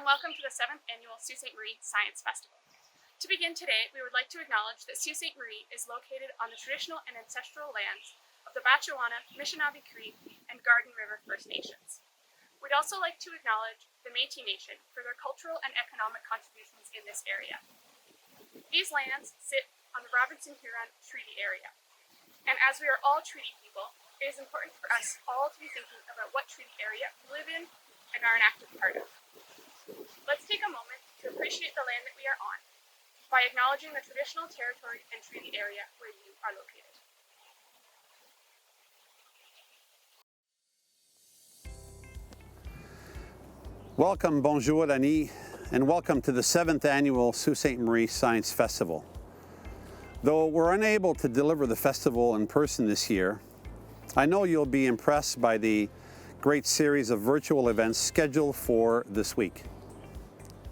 welcome to the 7th Annual Sault Ste. Marie Science Festival. To begin today, we would like to acknowledge that Sault Ste. Marie is located on the traditional and ancestral lands of the Batchewana, Missionabee Cree, and Garden River First Nations. We'd also like to acknowledge the Métis Nation for their cultural and economic contributions in this area. These lands sit on the Robinson-Huron Treaty area, and as we are all treaty people, it is important for us all to be thinking about what treaty area we live in and are an active part of. Let's take a moment to appreciate the land that we are on by acknowledging the traditional territory and treaty area where you are located. Welcome, bonjour, Annie, and welcome to the 7th Annual Sault Ste. Marie Science Festival. Though we're unable to deliver the festival in person this year, I know you'll be impressed by the great series of virtual events scheduled for this week.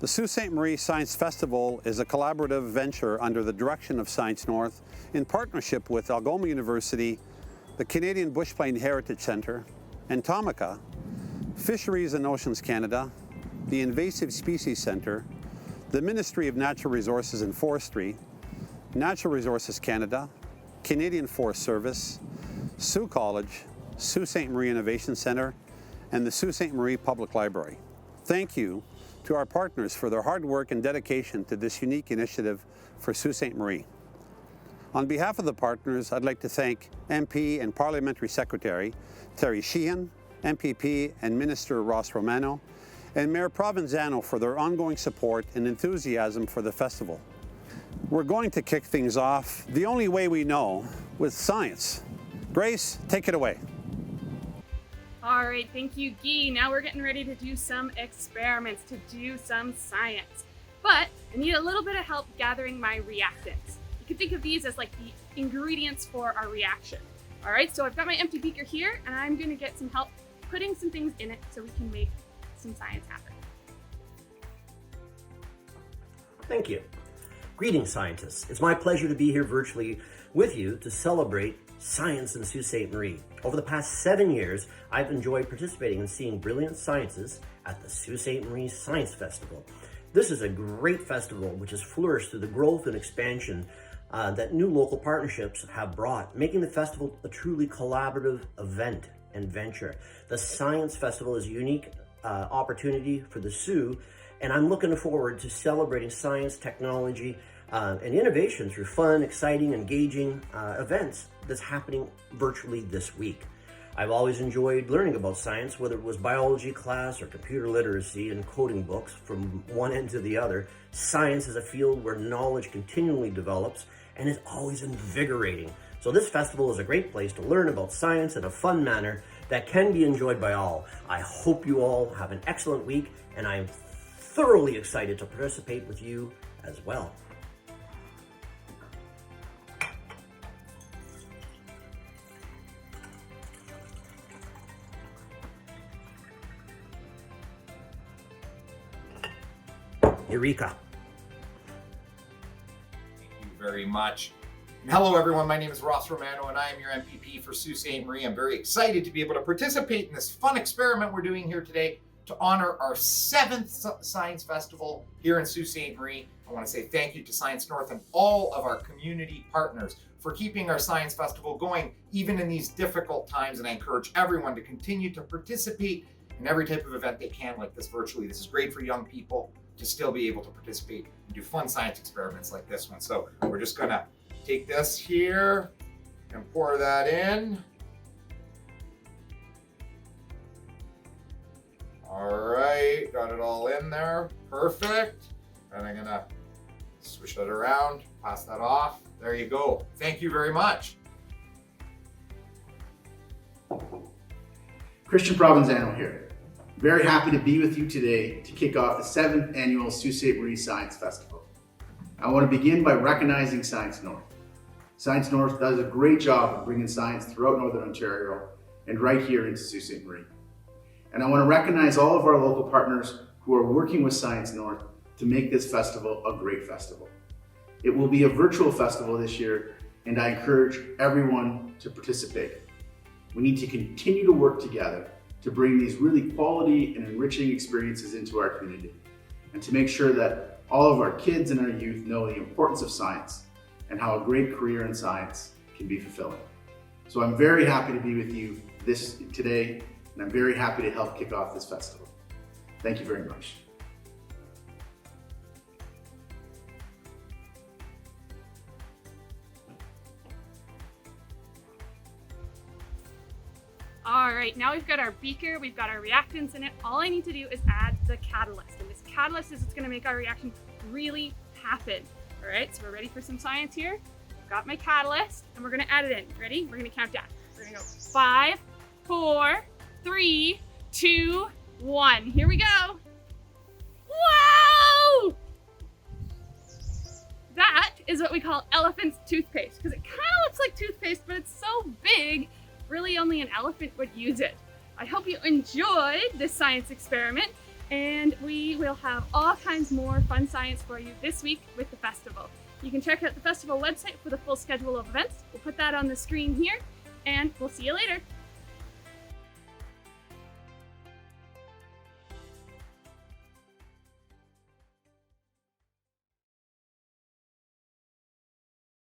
The Sault Ste. Marie Science Festival is a collaborative venture under the direction of Science North in partnership with Algoma University, the Canadian Bushplane Heritage Centre, Entomica, Fisheries and Oceans Canada, the Invasive Species Centre, the Ministry of Natural Resources and Forestry, Natural Resources Canada, Canadian Forest Service, Sault College, Sault Ste. Marie Innovation Centre, and the Sault Ste. Marie Public Library. Thank you to our partners for their hard work and dedication to this unique initiative for Sault Ste. Marie. On behalf of the partners, I'd like to thank MP and Parliamentary Secretary Terry Sheehan, MPP and Minister Ross Romano, and Mayor Provenzano for their ongoing support and enthusiasm for the festival. We're going to kick things off the only way we know, with science. Grace, take it away. All right, thank you, Guy. Now we're getting ready to do some experiments, to do some science. But I need a little bit of help gathering my reactants. You can think of these as like the ingredients for our reaction. All right, so I've got my empty beaker here, and I'm gonna get some help putting some things in it so we can make some science happen. Thank you. Greetings, scientists. It's my pleasure to be here virtually with you to celebrate science in Sault Ste. Marie. Over the past 7 years, I've enjoyed participating and seeing brilliant sciences at the Sault Ste. Marie Science Festival. This is a great festival which has flourished through the growth and expansion that new local partnerships have brought, making the festival a truly collaborative event and venture. The Science Festival is a unique opportunity for the Sioux, and I'm looking forward to celebrating science, technology, and innovation through fun, exciting, engaging events that's happening virtually this week. I've always enjoyed learning about science, whether it was biology class or computer literacy and coding books from one end to the other. Science is a field where knowledge continually develops and is always invigorating. So this festival is a great place to learn about science in a fun manner that can be enjoyed by all. I hope you all have an excellent week, and I'm thoroughly excited to participate with you as well. Eureka. Thank you very much. And hello everyone, my name is Ross Romano and I am your MPP for Sault Ste. Marie. I'm very excited to be able to participate in this fun experiment we're doing here today to honor our 7th Science Festival here in Sault Ste. Marie. I want to say thank you to Science North and all of our community partners for keeping our Science Festival going even in these difficult times, and I encourage everyone to continue to participate in every type of event they can like this virtually. This is great for young people to still be able to participate and do fun science experiments like this one. So we're just gonna take this here and pour that in. All right, got it all in there, perfect. And I'm gonna swish that around, pass that off. There you go. Thank you very much. Christian Provenzano here. Very happy to be with you today to kick off the 7th Annual Sault Ste. Marie Science Festival. I want to begin by recognizing Science North. Science North does a great job of bringing science throughout Northern Ontario and right here into Sault Ste. Marie. And I want to recognize all of our local partners who are working with Science North to make this festival a great festival. It will be a virtual festival this year, and I encourage everyone to participate. We need to continue to work together to bring these really quality and enriching experiences into our community. and to make sure that all of our kids and our youth know the importance of science and how a great career in science can be fulfilling. So I'm very happy to be with you today, and I'm very happy to help kick off this festival. Thank you very much. All right, now we've got our beaker, we've got our reactants in it. All I need to do is add the catalyst, and this catalyst is what's gonna make our reaction really happen. All right, so we're ready for some science here. I've got my catalyst, and we're gonna add it in. Ready? We're gonna count down. We're gonna go 5, 4, 3, 2, 1. Here we go. Wow! That is what we call elephant's toothpaste, because it kind of looks like toothpaste, but it's so big, really only an elephant would use it. I hope you enjoyed this science experiment, and we will have all kinds more fun science for you this week with the festival. You can check out the festival website for the full schedule of events. We'll put that on the screen here, and we'll see you later.